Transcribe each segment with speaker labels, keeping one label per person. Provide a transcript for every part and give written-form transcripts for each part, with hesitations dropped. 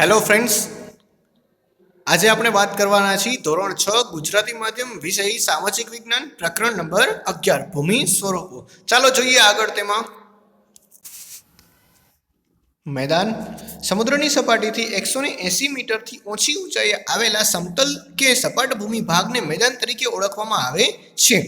Speaker 1: Hello friends, આજે આપણે વાત કરવાના છીએ ધોરણ 6 ગુજરાતી માધ્યમ વિષય સામાજિક વિજ્ઞાન પ્રકરણ નંબર 11 ભૂમિ સ્વરૂપો. ચાલો જોઈએ આગળ. તેમાં मैदान समुद्रनी सपाटीथी 180 मीटरथी ओછી ઊંચાઈએ આવેલા સમતલ કે સપાટ ભૂમિ ભાગને મેદાન તરીકે ઓળખવામાં આવે છે.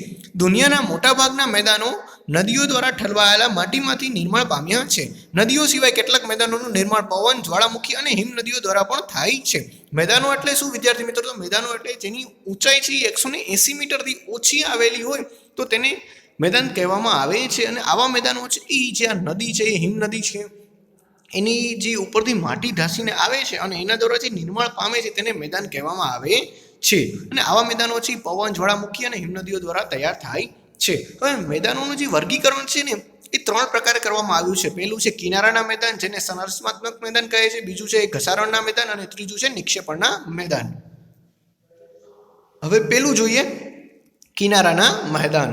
Speaker 1: દુનિયાના મોટાભાગના મેદાનો નદીઓ દ્વારા ઠલવાયેલા માટીમાંથી નિર્માણ પામ્યા છે. નદીઓ સિવાય કેટલાક મેદાનોનું નિર્માણ પવન, જ્વાળામુખી અને હિમનદીઓ દ્વારા પણ થાય છે. મેદાનો એટલે શું વિદ્યાર્થી મિત્રો? તો મેદાનો એટલે જેની ઊંચાઈ છે 180 મીટરથી ઓછી આવેલી હોય તો તેને મેદાન કહેવામાં આવે છે. અને આવા મેદાનો છે એ જ્યાં નદી છે, હિમનદી છે, એની જે ઉપરથી માટી ઢાંસીને આવે છે અને એના દ્વારા જે નિર્માણ પામે છે તેને મેદાન કહેવામાં આવે છે. અને આવા મેદાનો છે પવન, જ્વાળામુખી અને હિમનદીઓ દ્વારા તૈયાર થાય છે. હવે મેદાનોનું જે વર્ગીકરણ છે ને એ 3 પ્રકારે કરવામાં આવ્યું છે. પહેલું છે કિનારાના મેદાન, જેને સંરચનાત્મક મેદાન કહે છે. બીજું છે ઘસારણના મેદાન અને ત્રીજું છે નિક્ષેપણના મેદાન. હવે પહેલું જોઈએ કિનારાના મેદાન,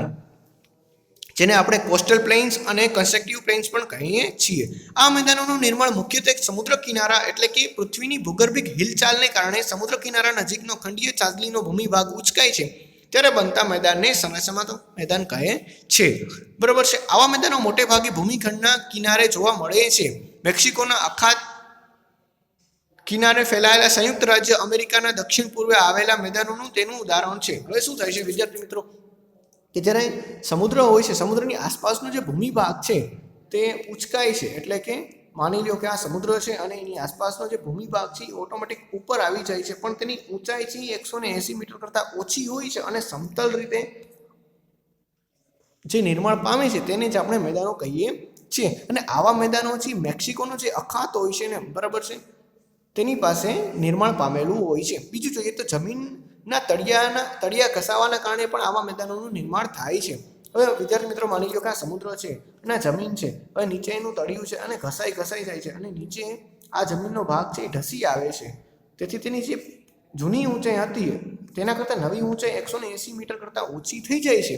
Speaker 1: જેને આપણે કોસ્ટલ પ્લેન્સ અને કન્સ્ટ્રક્ટિવ પ્લેન્સ પણ કહીએ છીએ. આ મેદાનોનું નિર્માણ મુખ્યત્વે સમુદ્ર કિનારા એટલે કે પૃથ્વીની ભૂગર્ભિક હિલચાલને કારણે સમુદ્ર કિનારા નજીકનો ખંડીય ચાંદલીનો ભૂમિભાગ ઉચકાય છે ત્યારે બનતા મેદાનને સંરચનાત્મક મેદાન કહે છે. બરાબર છે. આવા મેદાનો મોટે ભાગે ભૂમિખંડના કિનારે જોવા મળે છે. મેક્સિકોના અખાત કિનારે ફેલાયેલા સંયુક્ત રાજ્ય અમેરિકાના દક્ષિણ પૂર્વે આવેલા મેદાનોનું તેનું ઉદાહરણ છે. હવે શું થાય છે વિદ્યાર્થી મિત્રો કે જ્યારે સમુદ્ર હોય છે, સમુદ્રની આસપાસનો જે ભૂમિભાગ છે તે ઉચકાય છે. એટલે કે માની લો કે આ સમુદ્ર છે અને એની આસપાસનો જે ભૂમિભાગ છે એ ઓટોમેટિક ઉપર આવી જાય છે, પણ તેની ઊંચાઈ છે 180 મીટર કરતાં ઓછી હોય છે અને સમતલ રીતે જે નિર્માણ પામે છે તેને જ આપણે મેદાનો કહીએ છીએ. અને આવા મેદાનો છે મેક્સિકોનો જે અખાત હોય છે ને, બરાબર છે, તેની પાસે નિર્માણ પામેલું હોય છે. બીજું જોઈએ તો જમીનના તળિયા ઘસાવાના કારણે પણ આવા મેદાનોનું નિર્માણ થાય છે. હવે વિદ્યાર્થી મિત્રો માની લો કે આ સમુદ્ર છે અને જમીન છે, હવે નીચેનું તળિયું છે અને ઘસાઈ જાય છે અને નીચે આ જમીનનો ભાગ છે એ ઢસી આવે છે. તેથી તેની જે જૂની ઊંચાઈ હતી તેના કરતાં નવી ઊંચાઈ 180 મીટર કરતાં ઓછી થઈ જાય છે.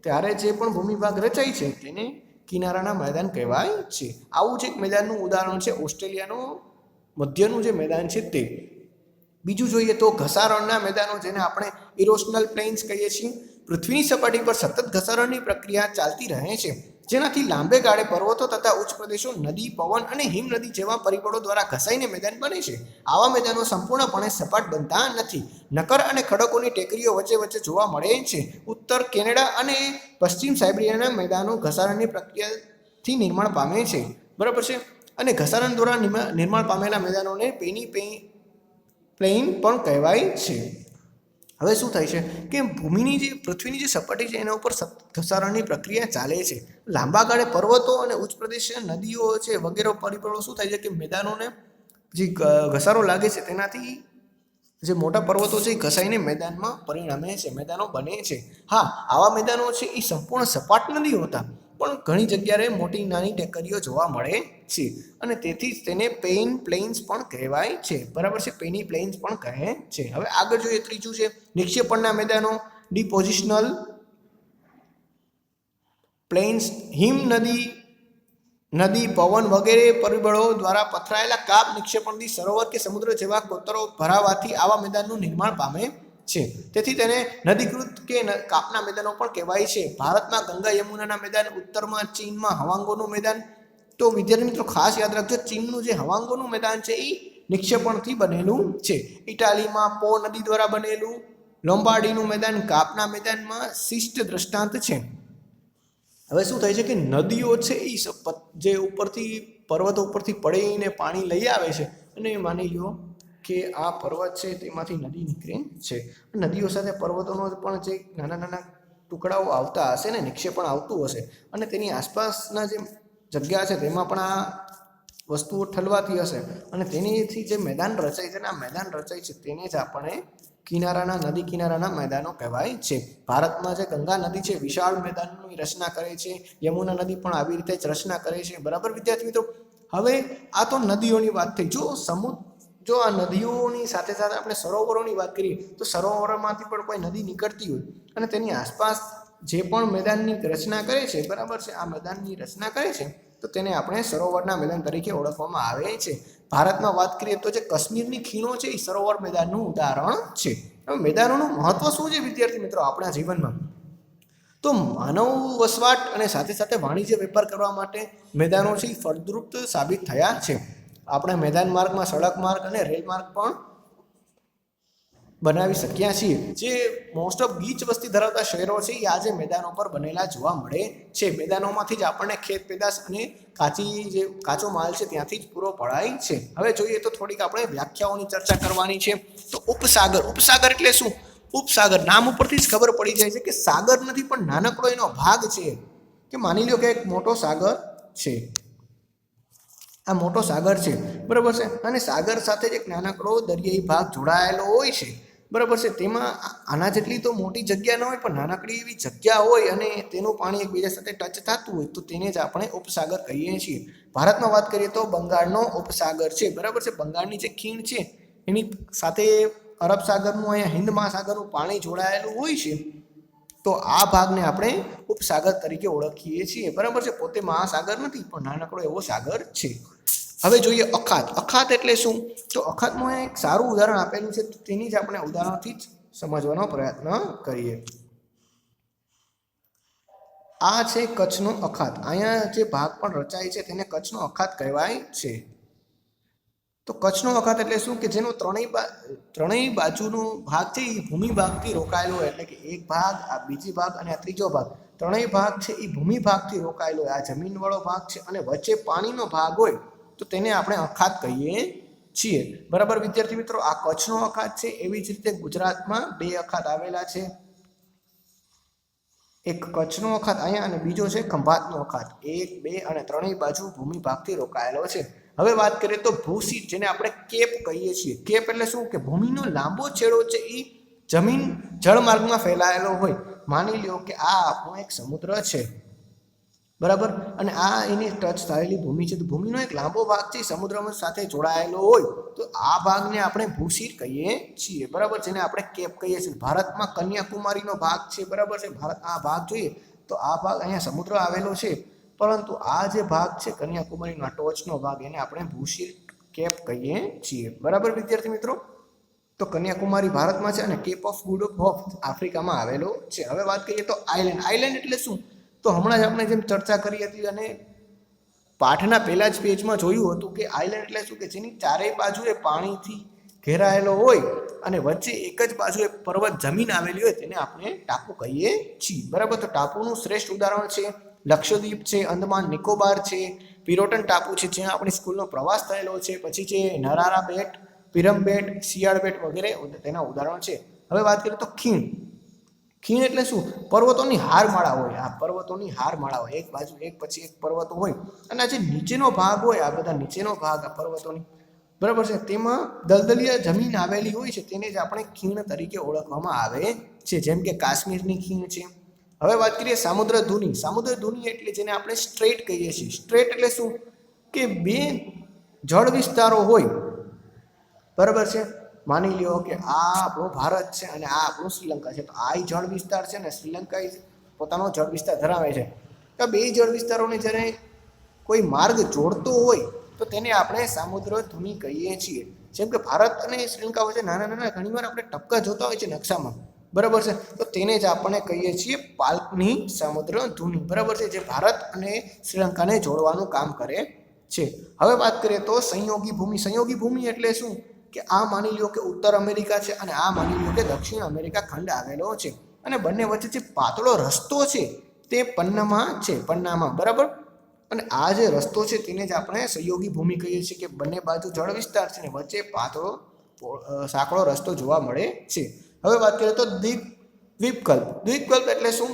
Speaker 1: ત્યારે જે પણ ભૂમિભાગ રચાય છે તેને કિનારાના મેદાન કહેવાય છે. આવું જ એક મેદાનનું ઉદાહરણ છે ઓસ્ટ્રેલિયાનો મધ્યનું જે મેદાન છે તે. બીજું જોઈએ તો ઘસારણના મેદાનો, જેને આપણે ઇરોશનલ પ્લેન્સ કહીએ છીએ. પૃથ્વીની સપાટી પર સતત ઘસારણની પ્રક્રિયા ચાલતી રહે છે, જેનાથી લાંબે ગાળે પર્વતો તથા ઉચ્ચ પ્રદેશો નદી, પવન અને હિમનદી જેવા પરિબળો દ્વારા ઘસાઈને મેદાન બને છે. આવા મેદાનો સંપૂર્ણપણે સપાટ બનતા નથી. નક્કર અને ખડકોની ટેકરીઓ વચ્ચે જોવા મળે છે. ઉત્તર કેનેડા અને પશ્ચિમ સાઇબેરિયાના મેદાનો ઘસારણની પ્રક્રિયાથી નિર્માણ પામે છે. બરાબર છે. અને ઘસારણ દ્વારા નિર્માણ પામેલા મેદાનોને પેની પ્લેન પણ કહેવાય છે. હવે શું થાય છે કે ભૂમિની જે પૃથ્વીની જે સપાટી છે એના ઉપર ઘસારણની પ્રક્રિયા ચાલે છે. લાંબા ગાળે પર્વતો અને ઉચ્ચ પ્રદેશ, નદીઓ છે વગેરે પરિબળો શું થાય છે કે મેદાનોને જે ઘસારો લાગે છે તેનાથી જે મોટા પર્વતો છે એ ઘસાઈને મેદાનમાં પરિણમે છે, મેદાનો બને છે. હા, આવા મેદાનો છે એ સંપૂર્ણ સપાટ નથી હોતા, પણ ઘણી જગ્યાએ મોટી નાની ટેકરીઓ જોવા મળે છે અને તેથી જ તેને પેઇન પ્લેન્સ પણ કહેવાય છે. બરાબર છે, પેની પ્લેન્સ પણ કહે છે. હવે આગળ જોઈએ ત્રીજું છે નિક્ષેપણના મેદાનો, ડિપોઝિશનલ પ્લેન્સ. નદી, પવન વગેરે પરિબળો દ્વારા પથરાયેલા કાપ, નિક્ષેપણથી સરોવર કે સમુદ્ર જેવા કોતરો ભરાવાથી આવા મેદાનનું નિર્માણ પામે છે. તેથી તેને નદીકૃત કે કાપના મેદાનો પણ કહેવાય છે. ભારતમાં ગંગા યમુનાના મેદાન, ઉત્તરમાં ચીનમાં હવાંગોનું મેદાન. તો વિદ્યાર્થી મિત્રો ખાસ યાદ રાખજો, ચીનનું જે હવાંગોનું મેદાન છે એ નિક્ષેપણથી બનેલું છે. ઇટાલીમાં પો નદી દ્વારા બનેલું લોમ્બાર્ડીનું મેદાન કાપના મેદાનમાં શિષ્ટ દ્રષ્ટાંત છે. હવે શું થાય છે કે નદીઓ છે એ જે ઉપરથી પર્વતો ઉપરથી પડીને પાણી લઈ આવે છે અને માની લો કે આ પર્વત છે તેમાંથી નદી નીકળે છે. નદીઓ સાથે પર્વતોનો પણ જે નાના ટુકડાઓ આવતા હશે ને, નિક્ષેપણ આવતું હશે, અને તેની આસપાસના જે જગ્યા છે તેમાં પણ આ વસ્તુઓ ઠલવાતી હશે અને તેનીથી જે મેદાન રચાય છે ને, આ મેદાન રચાય છે તેને જ આપણે નદી કિનારાના મેદાનો કહેવાય છે. ભારતમાં જે ગંગા નદી છે વિશાળ મેદાનની રચના કરે છે. યમુના નદી પણ આવી રીતે જ રચના કરે છે. બરાબર વિદ્યાર્થી મિત્રો. હવે આ તો નદીઓની વાત થઈ. જો આ નદીઓની સાથે સાથે આપણે સરોવરોની વાત કરીએ તો સરોવરોમાંથી પણ કોઈ નદી નીકળતી હોય અને તેની આસપાસ જે પણ મેદાનની રચના કરે છે, બરાબર છે, આ મેદાનની રચના કરે છે તો તેને આપણે સરોવરના મેદાન તરીકે ઓળખવામાં આવે છે. ભારતમાં વાત કરીએ તો જે કાશ્મીરની ખીણો છે એ સરોવર મેદાનનું ઉદાહરણ છે. હવે મેદાનોનું મહત્વ શું છે વિદ્યાર્થી મિત્રો આપણા જીવનમાં? તો માનવ વસવાટ અને સાથે સાથે વાણિજ્ય વેપાર કરવા માટે મેદાનો છે એ ફળદ્રુપ સાબિત થયા છે. આપણે મેદાન માર્ગમાં સડક માર્ગ અને રેલ માર્ગ પણ બનાવી શક્યા છીએ. જે મોસ્ટ ઓફ ગીચ વસ્તી ધરાવતા શહેરો છે એ આજે મેદાનો પર બનેલા જોવા મળે છે. મેદાનોમાંથી જ આપણને ખેત પેદાશ અને કાચો માલ છે ત્યાંથી જ પૂરો પડાય છે. હવે જોઈએ તો થોડીક આપણે વ્યાખ્યાઓની ચર્ચા કરવાની છે. તો ઉપસાગર એટલે શું? ઉપસાગર નામ ઉપરથી જ ખબર પડી જાય છે કે સાગર નથી પણ નાનકડો એનો ભાગ છે. કે માની લો કે એક મોટો સાગર છે, આ મોટો સાગર છે, બરાબર છે, અને સાગર સાથે જ એક નાનકડો દરિયાઈ ભાગ જોડાયેલો હોય છે, બરાબર છે. તેમાં આના જેટલી તો મોટી જગ્યા ન હોય પણ નાનકડી એવી જગ્યા હોય અને તેનું પાણી એકબીજા સાથે ટચ થતું હોય તો તેને જ આપણે ઉપસાગર કહીએ છીએ. ભારતમાં વાત કરીએ તો બંગાળનો ઉપસાગર છે, બરાબર છે. બંગાળની જે ખીણ છે એની સાથે અરબ સાગરનું અહીંયા હિન્દ મહાસાગરનું પાણી જોડાયેલું હોય છે, તો આ ભાગને આપણે ઉપસાગર તરીકે ઓળખીએ છીએ, બરાબર છે. પોતે મહાસાગર નથી પણ નાનકડો એવો સાગર છે. હવે જોઈએ અખાત એટલે શું? તો અખાતમાં એક સારું ઉદાહરણ આપેલું છે, તો તેની જ આપણે ઉદાહરણથી જ સમજવાનો પ્રયત્ન કરીએ. આ છે કચ્છનો અખાત. અહીંયા જે ભાગ પણ રચાય છે તેને કચ્છનો અખાત કહેવાય છે. તો કચ્છનો અખાત એટલે શું? કે જેનો ત્રણેય બાજુનો ભાગ છે એ ભૂમિ ભાગથી રોકાયેલો હોય, એટલે કે એક ભાગ, આ બીજી ભાગ અને આ ત્રીજો ભાગ, ત્રણેય ભાગ છે એ ભૂમિ ભાગથી રોકાયેલો હોય. આ જમીનવાળો ભાગ છે અને વચ્ચે પાણીનો ભાગ હોય તો તેને આપણે અખાત કહીએ છીએ, બરાબર વિદ્યાર્થી મિત્રો. આ કચ્છનો અખાત છે. એવી જ રીતે ગુજરાતમાં બે અખાત આવેલા છે, એક કચ્છનો અખાત અહીંયા અને બીજો છે ખંભાતનો અખાત. 1, 2 અને ત્રણેય બાજુ ભૂમિ ભાગથી રોકાયેલો છે. હવે વાત કરીએ તો ભૂશીટ, જેને આપણે કેપ કહીએ છીએ. કેપ એટલે શું? કે ભૂમિનો લાંબો છેડો છે એ જમીન જળમાર્ગમાં ફેલાયેલો હોય. માની લ્યો કે આ આપણો એક સમુદ્ર છે, બરાબર, અને આ એની ટચ થયેલી ભૂમિ છે, તો ભૂમિનો એક લાંબો ભાગ છે સમુદ્રમાં સાથે જોડાયેલો હોય તો આ ભાગને આપણે ભૂશીટ કહીએ છીએ, બરાબર, જેને આપણે કેપ કહીએ છીએ. ભારતમાં કન્યાકુમારીનો ભાગ છે, બરાબર છે. ભારત આ ભાગ જોઈએ તો આ ભાગ અહીંયા સમુદ્ર આવેલો છે, પરંતુ આ જે ભાગ છે કન્યાકુમારીનો ટોચનો ભાગ એને આપણે ભૂશીટ કેપ કહીએ છીએ, બરાબર વિદ્યાર્થી મિત્રો. તો કન્યાકુમારી ભારતમાં છે અને કેપ ઓફ ગુડ હોપ આફ્રિકામાં આવેલો છે. હવે વાત કરીએ તો આઇલેન્ડ એટલે શું? તો હમણાં જ આપણે જેમ ચર્ચા કરી હતી અને પાઠના પહેલા જ પેજમાં જોયું હતું કે આઇલેન્ડ એટલે શું? કે જેની ચારેય બાજુએ પાણીથી ઘેરાયેલો હોય અને વચ્ચે એક જ બાજુએ પર્વત જમીન આવેલી હોય તેને આપણે ટાપુ કહીએ છીએ, બરાબર. તો ટાપુનું શ્રેષ્ઠ ઉદાહરણ છે લક્ષદ્વીપ છે, અંદમાન નિકોબાર છે, પિરોટન ટાપુ છે જ્યાં આપણી સ્કૂલનો પ્રવાસ થયેલો છે, પછી છે નરારા બેટ, પિરમ બેટ, શિયાળ બેટ વગેરે તેના ઉદાહરણ છે. હવે વાત કરીએ તો ખીણ એટલે શું? પર્વતોની હારમાળા હોય. આ પર્વતોની હારમાળા હોય, એક બાજુ એક પછી એક પર્વતો હોય અને આ જે નીચેનો ભાગ હોય, આ બધા નીચેનો ભાગ આ પર્વતોની, બરાબર છે, તેમાં દલદલિયા જમીન આવેલી હોય છે, તેને જ આપણે ખીણ તરીકે ઓળખવામાં આવે છે, જેમ કે કાશ્મીરની ખીણ છે. હવે વાત કરીએ સામુદ્રધુની એટલે જેને આપણે સ્ટ્રેટ કહીએ છીએ. સ્ટ્રેટ એટલે શું? કે બે જળ વિસ્તારો હોય, બરાબર છે. માની લ્યો કે આ આપણો ભારત છે અને આ આપણું શ્રીલંકા છે, તો આ જળ વિસ્તાર છે ને શ્રીલંકા પોતાનો જળ વિસ્તાર ધરાવે છે. તો બે જળ વિસ્તારોને જ્યારે કોઈ માર્ગ જોડતો હોય તો તેને આપણે સામુદ્રધુની કહીએ છીએ. જેમ કે ભારત અને શ્રીલંકા વચ્ચે નાના નાના ઘણીવાર આપણે ટપકા જોતા હોય છે નકશામાં, બરાબર છે, તો તેને જ આપણે કહીએ છીએ પાલ્કની સામુદ્રધુની, બરાબર છે, જે ભારત અને શ્રીલંકાને જોડવાનું કામ કરે છે. હવે વાત કરીએ તો સંયોગી ભૂમિ એટલે શું? કે આ માની લ્યો કે ઉત્તર અમેરિકા છે અને આ માની લ્યો કે દક્ષિણ અમેરિકા ખંડ આવેલો છે અને બંને વચ્ચે જે પાતળો રસ્તો છે તે પન્નામાં, બરાબર. અને આ જે રસ્તો છે તેને જ આપણે સંયોગી ભૂમિ કહીએ છીએ, કે બંને બાજુ જળ વિસ્તાર છે ને વચ્ચે પાતળો સાંકડો રસ્તો જોવા મળે છે. હવે વાત કરીએ તો દ્વીપકલ્પ એટલે શું?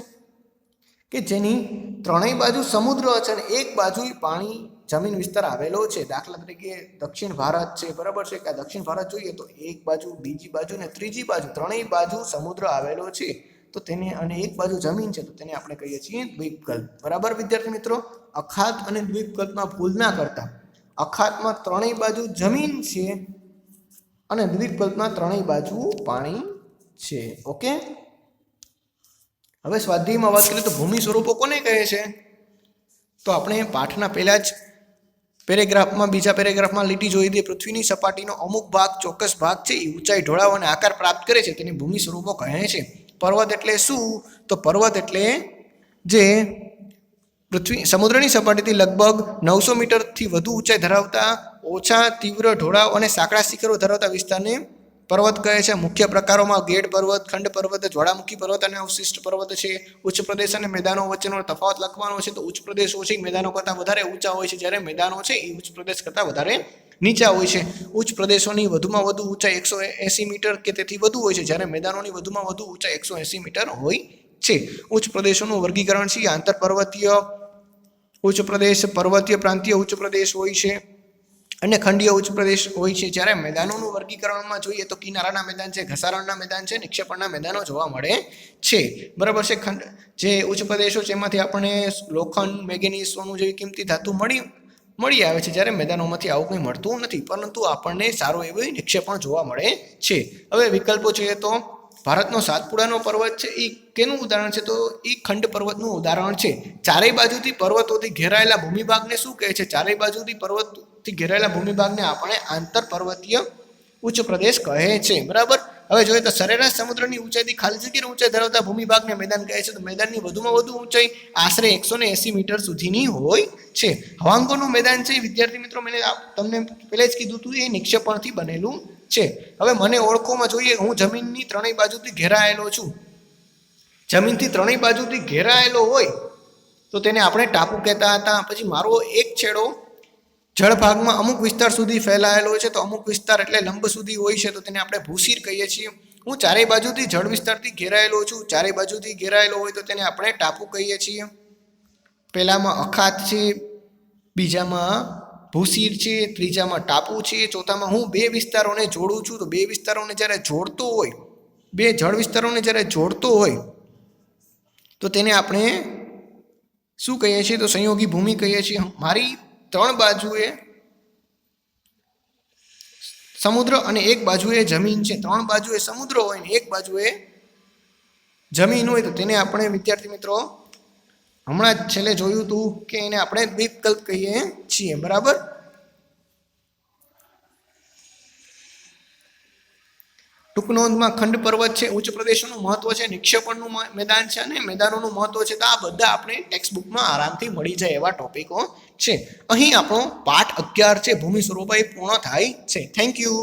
Speaker 1: કે જેની ત્રણેય બાજુ સમુદ્ર છે અને એક બાજુ પાણી જમીન વિસ્તાર આવેલો છે. દાખલા તરીકે દક્ષિણ ભારત છે, બરાબર છે, કે દક્ષિણ ભારત જોઈએ તો એક બાજુ, બીજી બાજુ ને ત્રીજી બાજુ ત્રણેય બાજુ સમુદ્ર આવેલો છે, તો તેને અને એક બાજુ જમીન છે તો તેને આપણે કહીએ છીએ દ્વીપકલ્પ, બરાબર વિદ્યાર્થી મિત્રો. અખાત અને દ્વીપકલ્પમાં ભૂલ ના કરતા. અખાતમાં ત્રણેય બાજુ જમીન છે અને દ્વીપકલ્પમાં ત્રણેય બાજુ પાણી છે. ઓકે. હવે સ્વાધ્યાયમાં વાત કરીએ તો ભૂમિ સ્વરૂપો કોને કહે છે? તો આપણે પાઠના પહેલા જ પેરેગ્રાફમાં બીજા પેરેગ્રાફમાં લીટી જોઈ દે પૃથ્વીની સપાટીનો અમુક ભાગ ચોક્કસ ભાગ છે એ ઊંચાઈ ઢોળાવ અને આકાર પ્રાપ્ત કરે છે તેની ભૂમિ સ્વરૂપો કહે છે. પર્વત એટલે શું? તો પર્વત એટલે જે પૃથ્વી સમુદ્રની સપાટીથી લગભગ 900 મીટરથી વધુ ઊંચાઈ ધરાવતા ઓછા તીવ્ર ઢોળાવ અને સાંકડા શિખરો ધરાવતા વિસ્તારને પર્વત કહે છે. મુખ્ય પ્રકારોમાં ગેડ પર્વત, ખંડ પર્વત, જ્વાળામુખી પર્વત અને અવશિષ્ટ પર્વત છે. ઉચ્ચ પ્રદેશ અને મેદાનો વચ્ચેનો તફાવત લખવાનો છે તો ઉચ્ચ પ્રદેશો છે મેદાનો કરતાં વધારે ઊંચા હોય છે, જ્યારે મેદાનો છે એ ઉચ્ચ પ્રદેશ કરતાં વધારે નીચા હોય છે. ઉચ્ચ પ્રદેશોની વધુમાં વધુ ઊંચાઈ 180 મીટર કે તેથી વધુ હોય છે, જ્યારે મેદાનોની વધુમાં વધુ ઊંચાઈ 180 મીટર હોય છે. ઉચ્ચ પ્રદેશોનું વર્ગીકરણ છે આંતર પર્વતીય ઉચ્ચ પ્રદેશ, પર્વતીય પ્રાંતીય ઉચ્ચ પ્રદેશ હોય છે અને ખંડીય ઉચ્ચ પ્રદેશ હોય છે. જ્યારે મેદાનોનું વર્ગીકરણમાં જોઈએ તો કિનારાના મેદાન છે, ઘસારણના મેદાન છે, નિક્ષેપણના મેદાનો જોવા મળે છે. બરાબર છે. જે ઉચ્ચ પ્રદેશો છે એમાંથી આપણને લોખંડ, મેંગેનીઝ, સોનું જેવી કિંમતી ધાતુ મળી આવે છે, જ્યારે મેદાનોમાંથી આવું કંઈ મળતું નથી, પરંતુ આપણને સારું એવું નિક્ષેપણ જોવા મળે છે. હવે વિકલ્પો જોઈએ તો ભારતનો સાતપુડાનો પર્વત છે એ કેનું ઉદાહરણ છે? તો એ ખંડ પર્વતનું ઉદાહરણ છે. ચારેય બાજુથી પર્વતોથી ઘેરાયેલા ભૂમિભાગને શું કહે છે? ચારેય બાજુથી પર્વતથી ઘેરાયેલા ભૂમિભાગને આપણે આંતર પર્વતીય ઉચ્ચ પ્રદેશ કહે છે. બરાબર. હવે જોઈએ તો સરેરાશ સમુદ્રની ઊંચાઈથી ખાલી જગ્યાની ઊંચાઈ ધરાવતા ભૂમિભાગને મેદાન કહે છે. તો મેદાનની વધુમાં વધુ ઊંચાઈ આશરે 180 મીટર સુધીની હોય છે. હવાંગોનું મેદાન છે વિદ્યાર્થી મિત્રો મેં તમને પહેલા જ કીધું હતું એ નિક્ષેપણથી બનેલું છે. હવે મને ઓળખોમાં જોઈએ, હું જમીનની ત્રણેય બાજુથી ઘેરાયેલો છું. જમીનથી ત્રણેય બાજુથી ઘેરાયેલો હોય તો તેને આપણે ટાપુ કહેતા હતા. પછી મારો એક છેડો જળભાગમાં અમુક વિસ્તાર સુધી ફેલાયેલો છે, તો અમુક વિસ્તાર એટલે લંબ સુધી હોય છે, તો તેને આપણે ભૂશીર કહીએ છીએ. હું ચારેય બાજુથી જળ વિસ્તારથી ઘેરાયેલો છું, ચારેય બાજુથી ઘેરાયેલો હોય તો તેને આપણે ટાપુ કહીએ છીએ. પહેલામાં અખાત છે, બીજામાં ભૂશીર છે, ત્રીજામાં ટાપુ છે, ચોથામાં હું બે વિસ્તારોને જોડું છું. તો બે વિસ્તારોને જ્યારે જોડતો હોય, બે જળ વિસ્તારોને જ્યારે જોડતો હોય તો તેને આપણે શું કહીએ છીએ? તો સંયોગી ભૂમિ કહીએ છીએ. મારી ત્રણ બાજુએ સમુદ્ર અને એક બાજુએ જમીન છે. ત્રણ બાજુએ સમુદ્ર હોય ને એક બાજુએ જમીન હોય તો તેને આપણે વિદ્યાર્થી મિત્રો હમણાં જ છેલ્લે જોયું હતું કે એને આપણે દ્વીપકલ્પ કહીએ છીએ. બરાબર. ટૂંક નોંધમાં ખંડ પર્વત છે, ઉચ્ચ પ્રદેશોનું મહત્વ છે, નિક્ષેપણનું મેદાન છે અને મેદાનોનું મહત્વ છે. તો આ બધા આપણે ટેક્સ્ટબુકમાં આરામથી મળી જાય એવા ટોપિકો છે. અહીં આપણો પાઠ 11 છે ભૂમિ સ્વરૂપો એ પૂર્ણ થાય છે. Thank you.